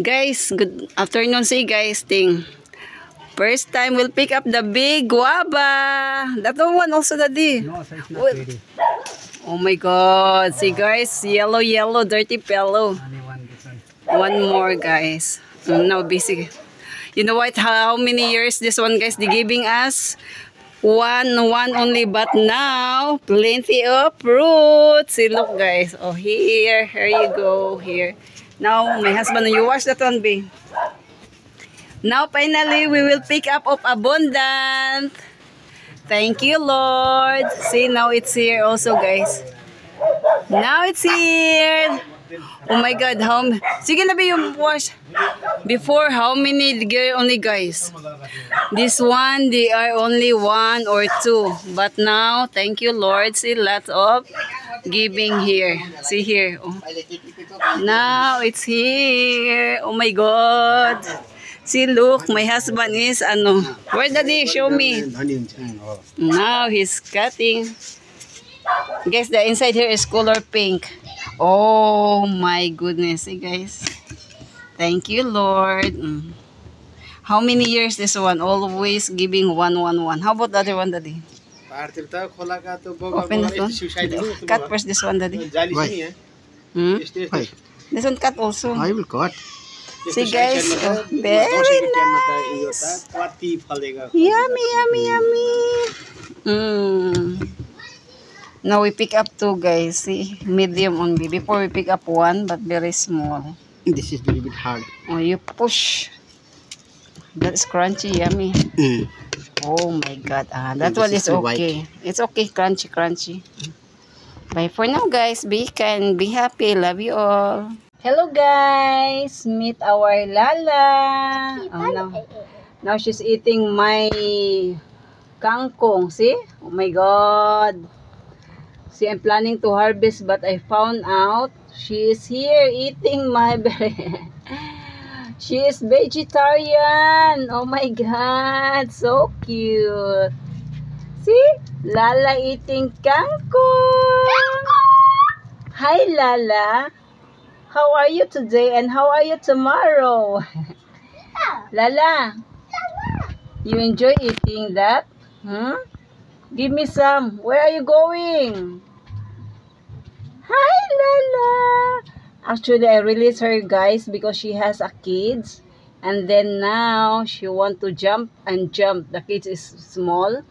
Guys, good afternoon see guys. First time we'll pick up the big guava. That one also, Daddy. No, so it's not ready. Oh my God. See guys, yellow, dirty pillow. Only one different. One more guys. Now busy. You know what? How many years this one guys? They giving us one only, but now plenty of fruit. See, look guys. Oh, here you go. Here. Now my husband, you wash that one, B. Now finally we will pick up of abundant. Thank you, Lord. See, now it's here also, guys. Now it's here. Oh my God, sige na ba yung wash? Before, how many only, guys? This one, they are only 1 or 2. But now, thank you, Lord. See, lots of giving here. See here. Oh. Now it's here. Oh my God. See, look, my husband is, where Daddy? Show me. Now he's cutting. Guys, the inside here is color pink. Oh my goodness. See, guys. Thank you, Lord. How many years this one? Always giving 1. How about the other one, Daddy? Open this one. Cut first this one, Daddy. Why? This one cut also. I will cut. See guys, very nice. Yummy. Now we pick up 2 guys. See, medium only. Before we pick up 1, but very small. This is a little bit hard. Oh, you push. That's crunchy, yummy. Oh my God. That one is okay. It's okay, crunchy. Bye for now, guys. Be kind, be happy. Love you all. Hello, guys. Meet our Lala. Oh, now she's eating my kangkong. See? Oh my God. See, I'm planning to harvest, but I found out she is here eating my berry. She is vegetarian. Oh my God. So cute. See? Lala eating kangkong. Hi, Lala. How are you today and how are you tomorrow? Lala, you enjoy eating that? Give me some. Where are you going? Hi, Lala. Actually, I released her, guys, because she has a kids. And then now, she want to jump. The kids is small.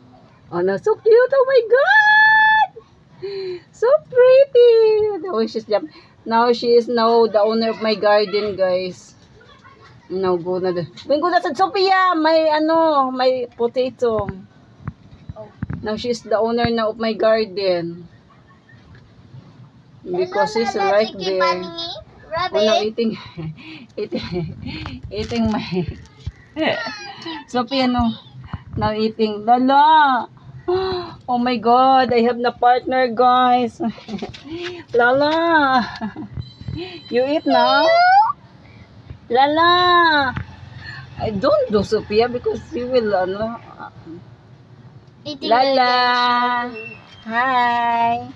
Oh, no, so cute. Oh, my God. So pretty. The way she's jumping. Now she is now the owner of my garden, guys. Now go na. Go na sa Sophia, my potato. Now she's the owner now of my garden. Because she's right there. Oh, now eating my Sophia, no. Now eating Lala. Oh my God, I have na partner, guys. Lala, you eat now? Lala, I don't do Sophia because you will, Lala, hi,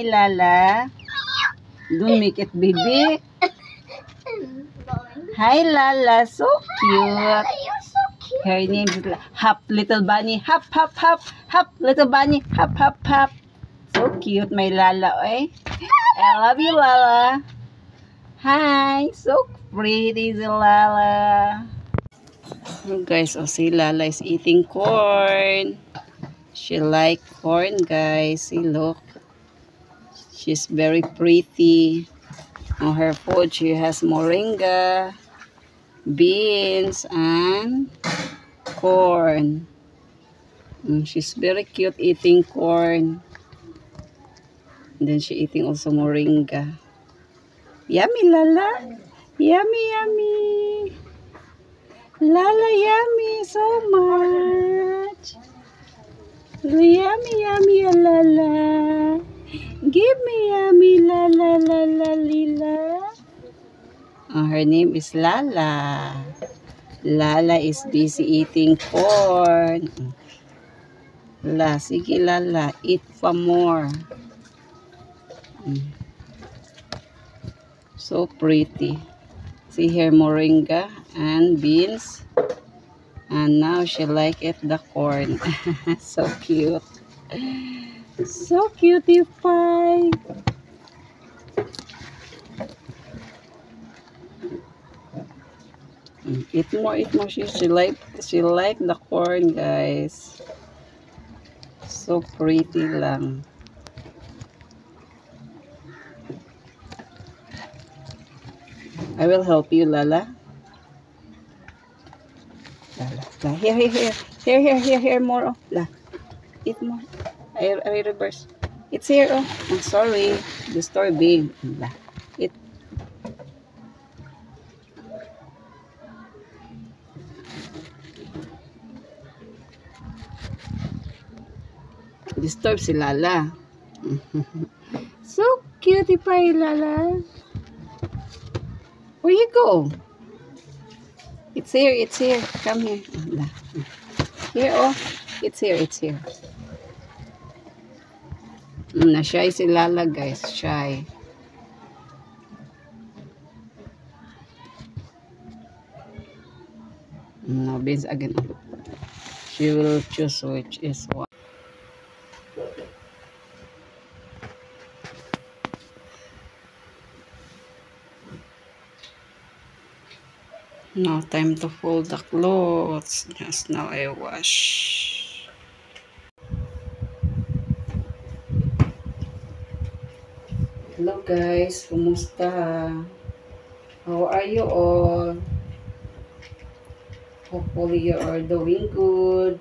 Lala. Don't make it baby. Hi, Lala, so cute. Her name is Hop Little Bunny. Hop, little bunny. Hop. So cute, my Lala, eh? I love you, Lala. Hi, so pretty, the Lala. Oh, guys, see, Lala is eating corn. She like corn, guys. See, look. She's very pretty. On her food, she has moringa, beans, and corn. She's very cute eating corn. And then she eating also moringa. Yummy, Lala. Yummy. Lala, yummy so much. Yummy, Lala. Give me yummy, Lala, Lila. Oh, her name is Lala. Lala is busy eating corn. Sige, Lala. Eat for more. So pretty. See here, moringa and beans. And now she like it, the corn. So cute. So cutie pie. Eat more, eat more. She like the corn, guys. So pretty lang. I will help you, Lala. Lala. Here, more. Oh. La. Eat more. I reverse. It's here. Oh, I'm sorry. Disturbing. La. Eat. Disturb si Lala. So cutie pie, Lala. Where you go? It's here. Come here. La. Here, oh. It's here. Na-shy si Lala, guys. Shy. No, beans again. She will choose which is what. Now time to fold the clothes. Just now I wash. Hello guys, kumusta? How are you all? Hopefully you are doing good.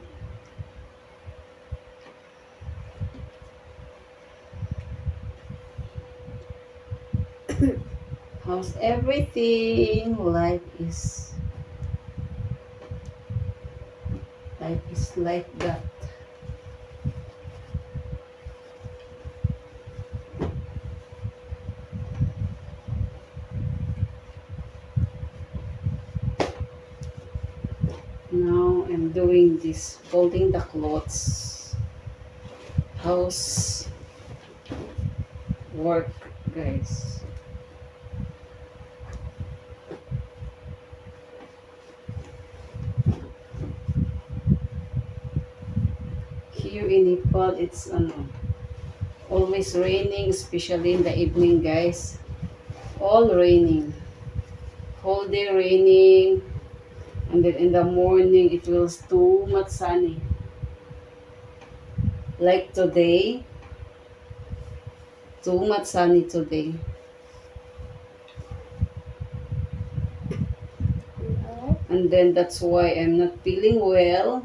How's everything? Life is like that. Now I'm doing this, folding the clothes. House work, guys. Here in Nepal, it's always raining, especially in the evening, guys. All raining. Whole day raining. And then in the morning, it feels too much sunny. Like today. Too much sunny today. And then that's why I'm not feeling well.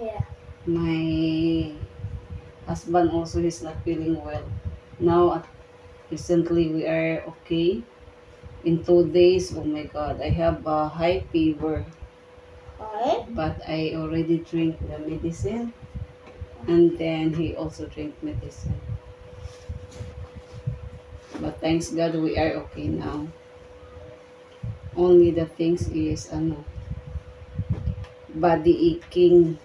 Yeah. My husband also is not feeling well. Now, recently we are okay. In 2 days, oh my God, I have a high fever. What? But I already drink the medicine. And then he also drink medicine. But thanks God, we are okay now. Only the things is, body aching.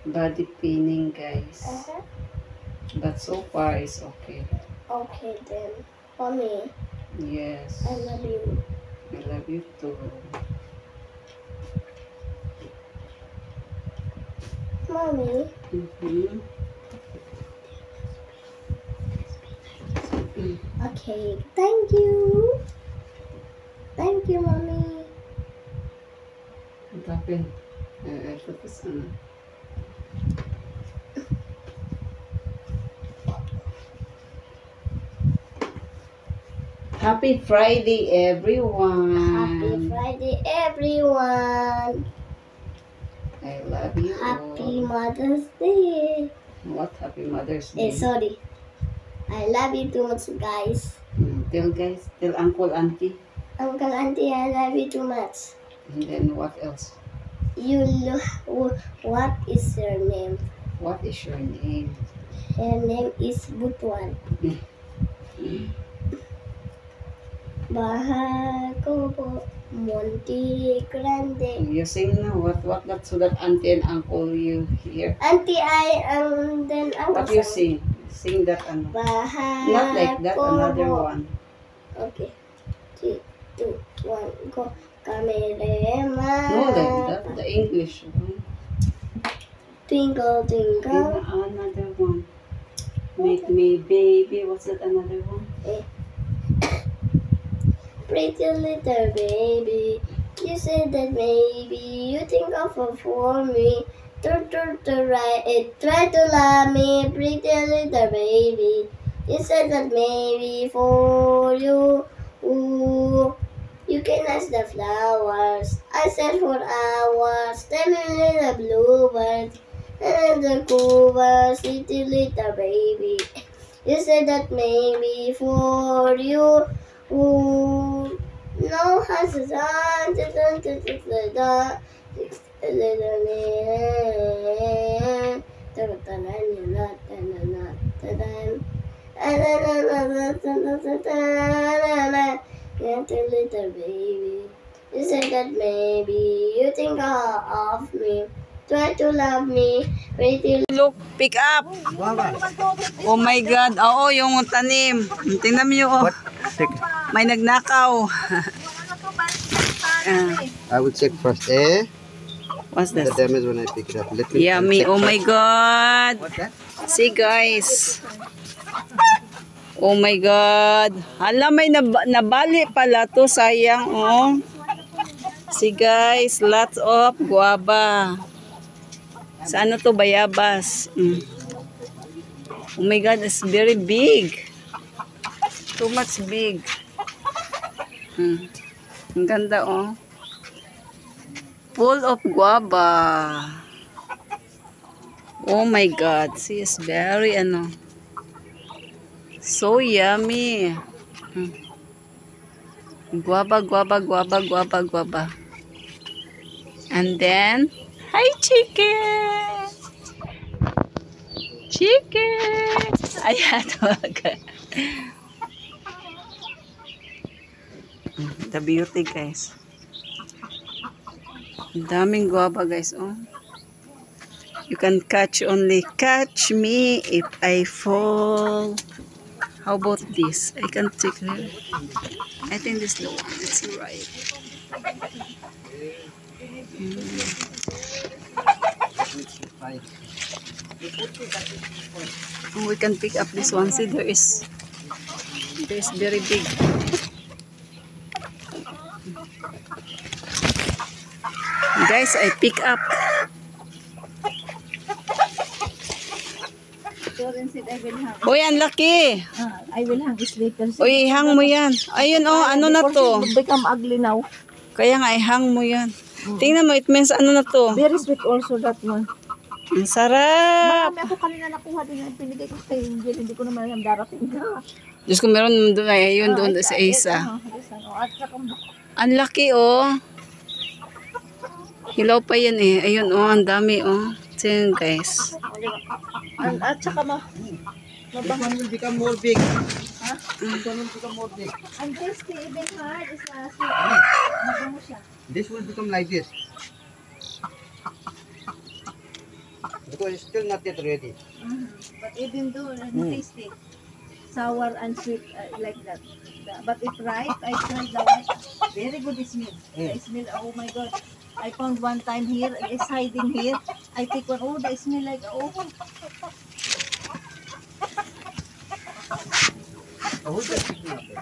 Body paining, guys. But so far, it's okay. Okay then. Mommy, Yes. I love you. I love you too. Mommy, okay, thank you. Thank you, Mommy. What happened? I put this on. Happy Friday, everyone. Happy Friday, everyone. I love you. Happy all. Mother's Day. What? Happy Mother's Day. Sorry. I love you too much, guys. Tell guys, tell uncle, auntie. Uncle, auntie, I love you too much. And then what else? What is your name? What is your name? Her name is Butuan. Mahal ko po, Monte Grande. You sing now. What that so that auntie and uncle you hear? Auntie, and then Uncle. What you sing? Sing that Mahal not like that. ko Another po. one. Okay. 3, ko kamerema. No, the English. Twinkle, twinkle. Another one. Make me baby. What's that another one? Pretty little baby, you said that maybe you think of her for me. Try to love me, pretty little baby. You said that maybe for you. Ooh, you can ask the flowers. I said for hours, tell me little bluebirds and the covers, pretty little baby. You said that maybe for you. Ooh, no has a sun, little baby. You said that maybe you think of me. Try to love me, pretty. Look, pick up. Oh my God. Oo, yung tanim. Tingnan mo yung may nagnakaw. I will check first. What's The that? damage when I pick it up. Let me Yummy. check Oh my first. God. What's that? See guys. Oh my God. Hala, may nabali pala to. Sayang, oh. See guys, lots of guava. Sa ano to, bayabas. Oh my God, it's very big. Too much big. Ang ganda, oh. Full of guava. Oh my God, see, it's very, so yummy. Guava, guava, guava, guava, guava. And then, hi chicken! Chicken! Ayan, the beauty guys. Ang daming guava guys, oh. You can catch me if I fall. How about this? I can take her. I think this is the one. It's right. Oh, we can pick up this one. See, there is very big. Guys, I pick up. Uy, ang laki. I will hang this later. Uy, ihang mo yan. Ayun, oh, ano na to? Become ugly now. Kaya nga, ihang mo yan. Tingnan mo, it means ano na to? Very sweet also that one. Ang sarap. Marami ako kanina nakuha din na pinigay ko kay Angel. Hindi ko naman alam darating ka. Diyos ko, meron doon ay, ayun doon sa isa. At saka Ang laki, oh. Hilaw pa yan eh. Ayun, oh, ang dami, oh. Tingnan, guys. at saka This one will become more big. Huh? This one will become more big. ang tasty even hard is sweet. Mabango siya. This will become like this. Because it's still not yet ready. But even though tasty, sour and sweet like that. But if ripe, I tried the one. Very good smell. The smell, oh my God. I found one time here, it's hiding here. I take one, oh, the smell like, oh. Oh, who's that picking up there?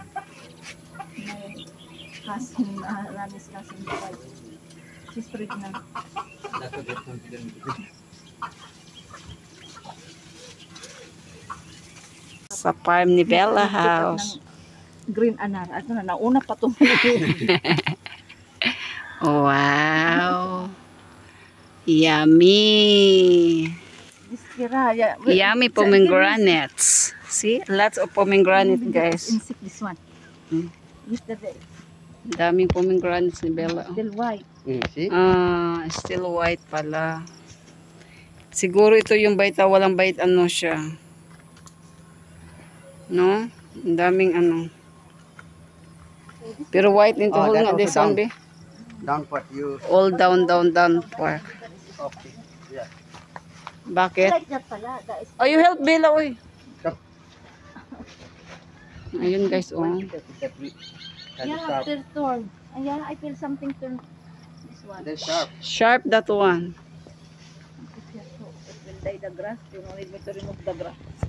My cousin, Rami's cousin, wife. She's pregnant. That's a good confident. Sa farm ni Bella House. Green anar. Ito na, nauna pa itong Wow. Yummy. Yummy pomegranates. See? Lots of pomegranate, guys. Insect this one. Yesterday. Daming pomegranates ni Bella. Still white. See? Still white pala. Siguro ito yung bite, walang bite, ano siya. No? Ang daming ano. Pero white into Oh, whole that nga also this one, down. be. Down part you. All down part. Okay. Yeah. Bakit? Like that pala. That is Oh, you help Bella, oy. Stop. Ayun guys, oh. Yeah, after turn. Yeah, I feel something turn. This one. They're sharp. Sharp that one. It will die the grass. You don't need me to remove the grass.